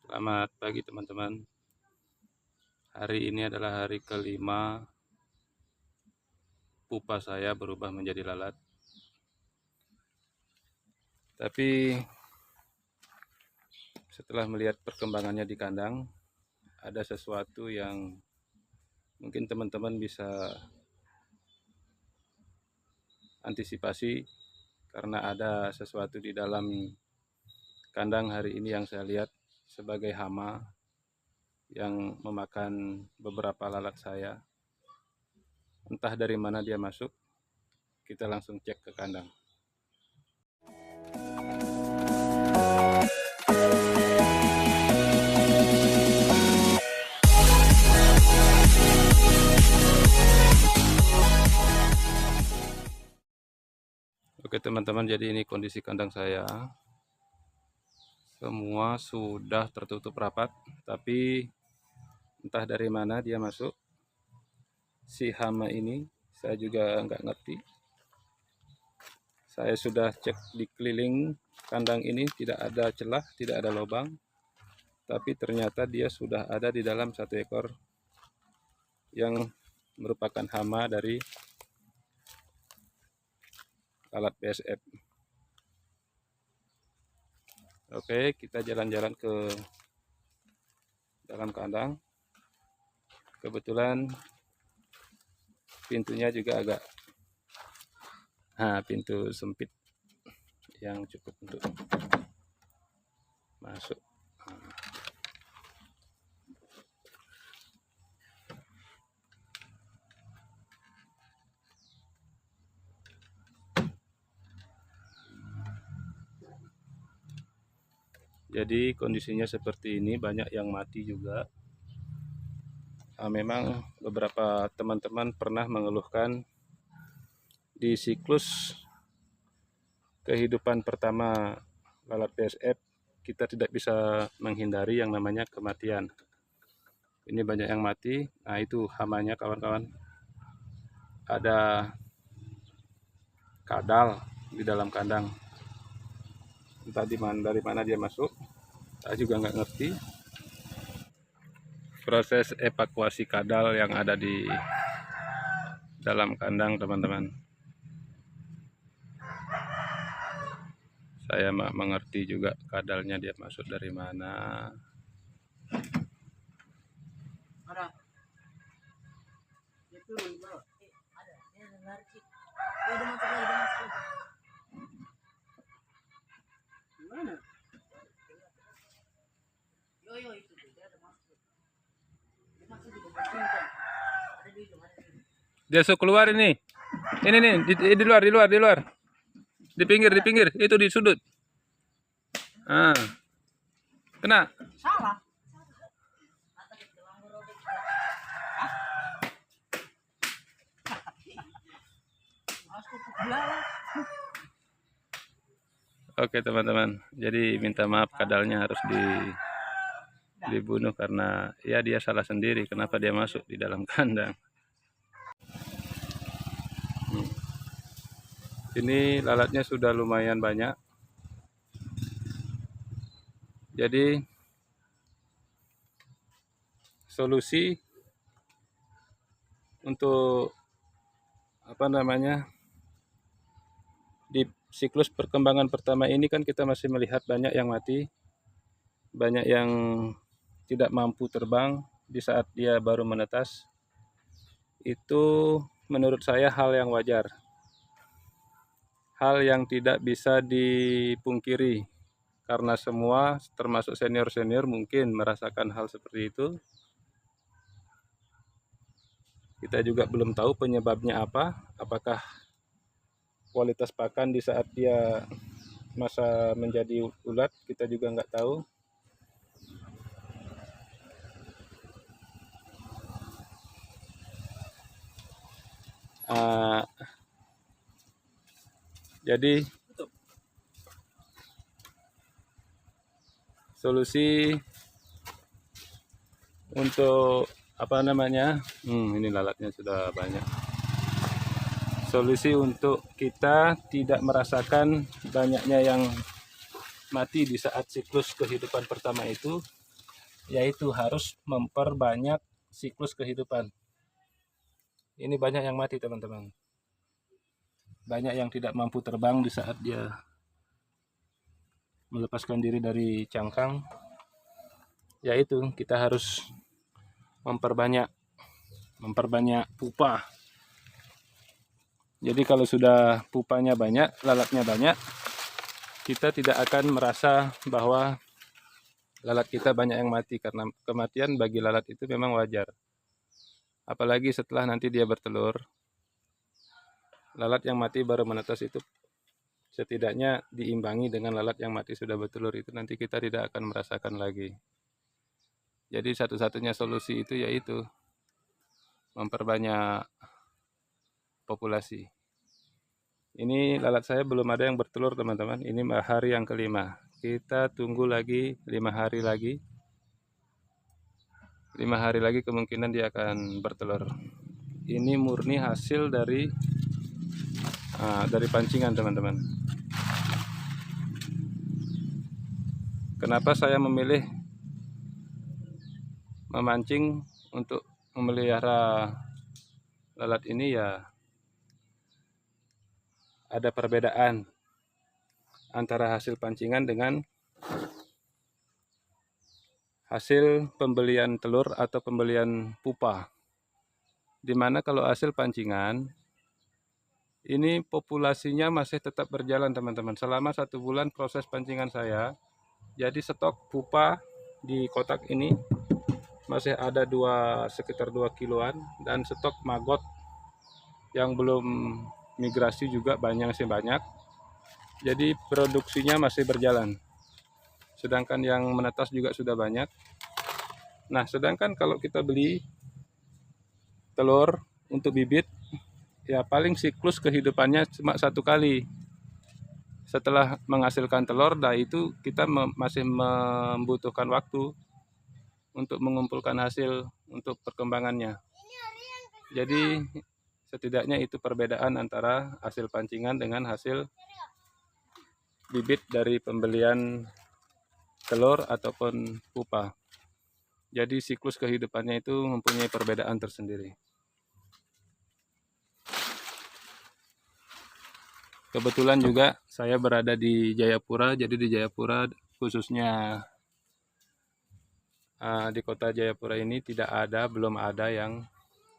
Selamat pagi teman-teman. Hari ini adalah hari kelima pupa saya berubah menjadi lalat. Tapi setelah melihat perkembangannya di kandang, ada sesuatu yang mungkin teman-teman bisa antisipasi karena ada sesuatu di dalam kandang hari ini yang saya lihat sebagai hama yang memakan beberapa lalat saya. Entah dari mana dia masuk, kita langsung cek ke kandang. Oke teman-teman, jadi ini kondisi kandang saya. Semua sudah tertutup rapat, tapi entah dari mana dia masuk. Si hama ini saya juga nggak ngerti. Saya sudah cek di keliling kandang ini, tidak ada celah, tidak ada lubang. Tapi ternyata dia sudah ada di dalam satu ekor yang merupakan hama dari lalat BSF. Oke, kita jalan-jalan ke dalam kandang. Kebetulan pintunya juga agak pintu sempit yang cukup untuk masuk. Jadi kondisinya seperti ini, banyak yang mati juga. Memang beberapa teman-teman pernah mengeluhkan di siklus kehidupan pertama lalat BSF, kita tidak bisa menghindari yang namanya kematian. Ini banyak yang mati. Nah itu hamanya kawan-kawan. Ada kadal di dalam kandang. Entah dari mana dia masuk, saya juga nggak ngerti. Proses evakuasi kadal yang ada di dalam kandang teman-teman, saya mengerti juga kadalnya dia masuk dari mana. Dia suka keluar ini. Ini nih di luar, di pinggir, itu di sudut. Kena. Salah. Oke teman-teman, jadi minta maaf, kadalnya harus dibunuh karena ya dia salah sendiri kenapa dia masuk di dalam kandang. Ini lalatnya sudah lumayan banyak. Jadi solusi untuk di siklus perkembangan pertama ini kan kita masih melihat banyak yang mati, banyak yang tidak mampu terbang di saat dia baru menetas. Itu menurut saya hal yang wajar, hal yang tidak bisa dipungkiri karena semua termasuk senior-senior mungkin merasakan hal seperti itu. Kita juga belum tahu penyebabnya apa, apakah kualitas pakan di saat dia masa menjadi ulat, kita juga nggak tahu. Jadi solusi untuk ini lalatnya sudah banyak. Solusi untuk kita tidak merasakan banyaknya yang mati di saat siklus kehidupan pertama itu, yaitu harus memperbanyak siklus kehidupan. Ini banyak yang mati teman-teman, banyak yang tidak mampu terbang di saat dia melepaskan diri dari cangkang, yaitu kita harus memperbanyak pupa. Jadi kalau sudah pupanya banyak, lalatnya banyak, kita tidak akan merasa bahwa lalat kita banyak yang mati, karena kematian bagi lalat itu memang wajar. Apalagi setelah nanti dia bertelur, lalat yang mati baru menetas itu setidaknya diimbangi dengan lalat yang mati sudah bertelur, itu nanti kita tidak akan merasakan lagi. Jadi satu-satunya solusi itu yaitu memperbanyak populasi. Ini lalat saya belum ada yang bertelur teman-teman, ini hari yang kelima. Kita tunggu lagi 5 hari lagi. 5 hari lagi kemungkinan dia akan bertelur. Ini murni hasil dari pancingan teman-teman. Kenapa saya memilih memancing untuk memelihara lalat ini, ya ada perbedaan antara hasil pancingan dengan hasil pembelian telur atau pembelian pupa. Dimana kalau hasil pancingan ini populasinya masih tetap berjalan teman-teman. Selama 1 bulan proses pancingan saya, jadi stok pupa di kotak ini masih ada sekitar 2 kiloan, dan stok maggot yang belum migrasi juga banyak. Jadi produksinya masih berjalan. Sedangkan yang menetas juga sudah banyak. Nah, sedangkan kalau kita beli telur untuk bibit, ya paling siklus kehidupannya cuma 1 kali. Setelah menghasilkan telur, itu kita masih membutuhkan waktu untuk mengumpulkan hasil untuk perkembangannya. Jadi setidaknya itu perbedaan antara hasil pancingan dengan hasil bibit dari pembelian telur ataupun pupa. Jadi siklus kehidupannya itu mempunyai perbedaan tersendiri. Kebetulan juga saya berada di Jayapura, jadi di Jayapura khususnya di kota Jayapura ini belum ada yang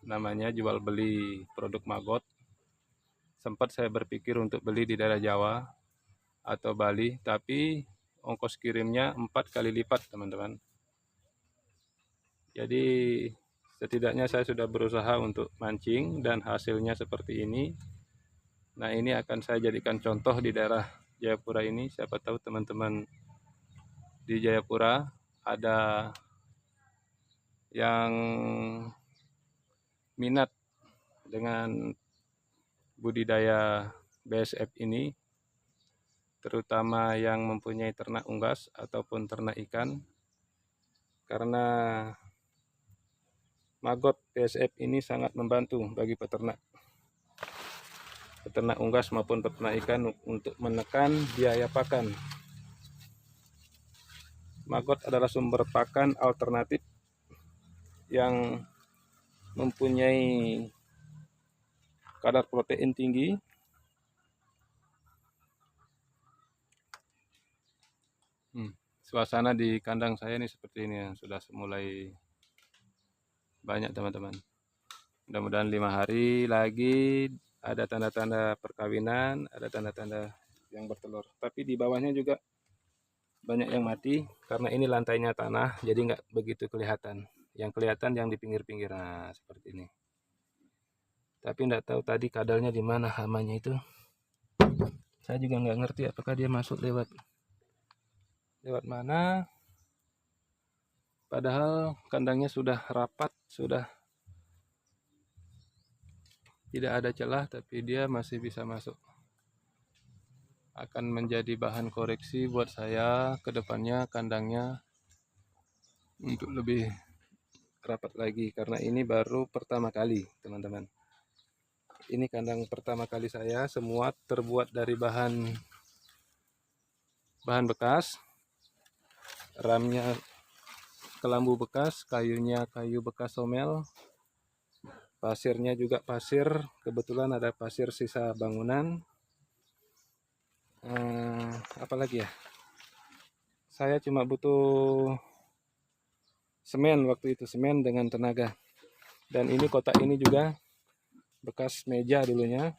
namanya jual beli produk maggot. Sempat saya berpikir untuk beli di daerah Jawa atau Bali, tapi ongkos kirimnya 4 kali lipat teman-teman. Jadi setidaknya saya sudah berusaha untuk mancing dan hasilnya seperti ini. Nah, ini akan saya jadikan contoh di daerah Jayapura ini. Siapa tahu teman-teman di Jayapura ada yang minat dengan budidaya BSF ini, terutama yang mempunyai ternak unggas ataupun ternak ikan, karena maggot BSF ini sangat membantu bagi peternak unggas maupun peternak ikan untuk menekan biaya pakan. Maggot adalah sumber pakan alternatif yang mempunyai kadar protein tinggi, suasana di kandang saya ini seperti ini ya, sudah mulai banyak teman-teman. Mudah-mudahan 5 hari lagi ada tanda-tanda perkawinan, ada tanda-tanda yang bertelur. Tapi di bawahnya juga banyak yang mati karena ini lantainya tanah, jadi nggak begitu kelihatan. Yang kelihatan yang di pinggir-pinggir, nah seperti ini. Tapi nggak tahu tadi kadalnya di mana hamanya itu. Saya juga nggak ngerti apakah dia masuk lewat mana. Padahal kandangnya sudah rapat, sudah tidak ada celah, tapi dia masih bisa masuk. Akan menjadi bahan koreksi buat saya ke depannya kandangnya untuk lebih rapat lagi, karena ini baru pertama kali teman-teman. Ini kandang pertama kali saya, semua terbuat dari bahan bekas. Ramnya kelambu bekas, kayunya kayu bekas somel, pasirnya juga pasir, kebetulan ada pasir sisa bangunan. Apalagi ya, saya cuma butuh semen waktu itu, semen dengan tenaga. Dan ini kotak ini juga bekas meja dulunya,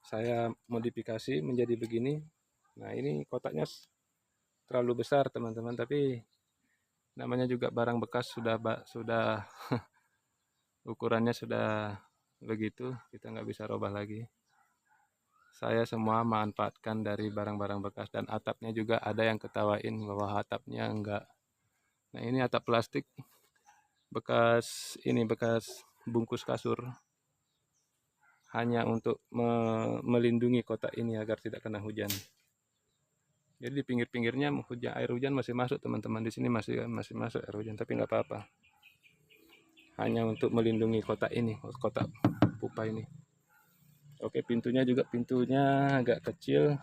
saya modifikasi menjadi begini. Nah, ini kotaknya terlalu besar teman-teman, tapi namanya juga barang bekas, sudah ukurannya sudah begitu, kita nggak bisa rubah lagi. Saya semua manfaatkan dari barang-barang bekas, dan atapnya juga ada yang ketawain bahwa atapnya enggak. Nah, ini atap plastik bekas bungkus kasur, hanya untuk melindungi kotak ini agar tidak kena hujan. Jadi di pinggir-pinggirnya air hujan masih masuk teman-teman, di sini masih masuk air hujan, tapi nggak apa-apa. Hanya untuk melindungi kotak ini, kotak pupa ini. Oke, pintunya agak kecil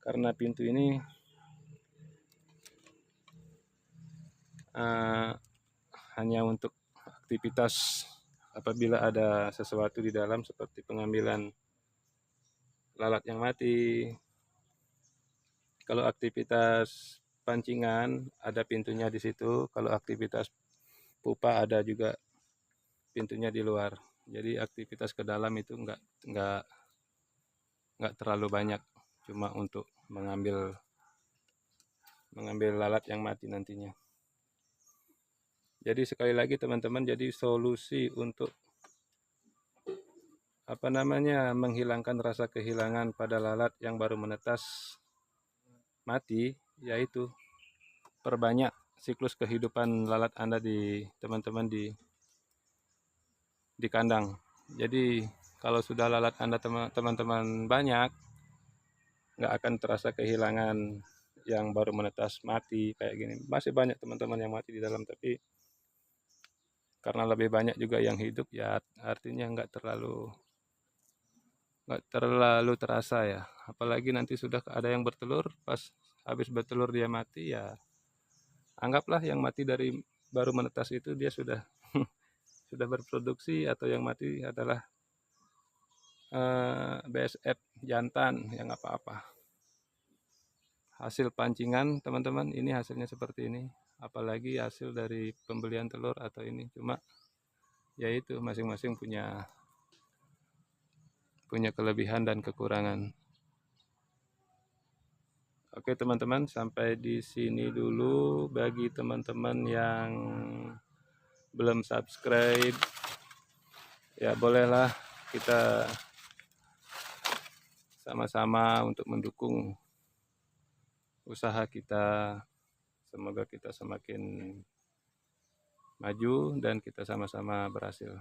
karena pintu ini hanya untuk aktivitas apabila ada sesuatu di dalam seperti pengambilan lalat yang mati. Kalau aktivitas pancingan ada pintunya di situ, kalau aktivitas pupa ada juga pintunya di luar. Jadi aktivitas ke dalam itu enggak terlalu banyak, cuma untuk mengambil lalat yang mati nantinya. Jadi sekali lagi teman-teman, jadi solusi untuk menghilangkan rasa kehilangan pada lalat yang baru menetas mati, yaitu perbanyak siklus kehidupan lalat Anda teman-teman di kandang. Jadi kalau sudah lalat Anda teman-teman banyak, nggak akan terasa kehilangan yang baru menetas mati kayak gini. Masih banyak teman-teman yang mati di dalam, tapi karena lebih banyak juga yang hidup, ya artinya nggak terlalu terasa ya. Apalagi nanti sudah ada yang bertelur, pas habis bertelur dia mati, ya anggaplah yang mati dari baru menetas itu dia sudah sudah berproduksi, atau yang mati adalah BSF jantan yang apa-apa. Hasil pancingan teman-teman, ini hasilnya seperti ini. Apalagi hasil dari pembelian telur atau ini, cuma yaitu masing-masing punya kelebihan dan kekurangan. Oke teman-teman, sampai di sini dulu. Bagi teman-teman yang belum subscribe, ya bolehlah kita sama-sama untuk mendukung usaha kita. Semoga kita semakin maju dan kita sama-sama berhasil.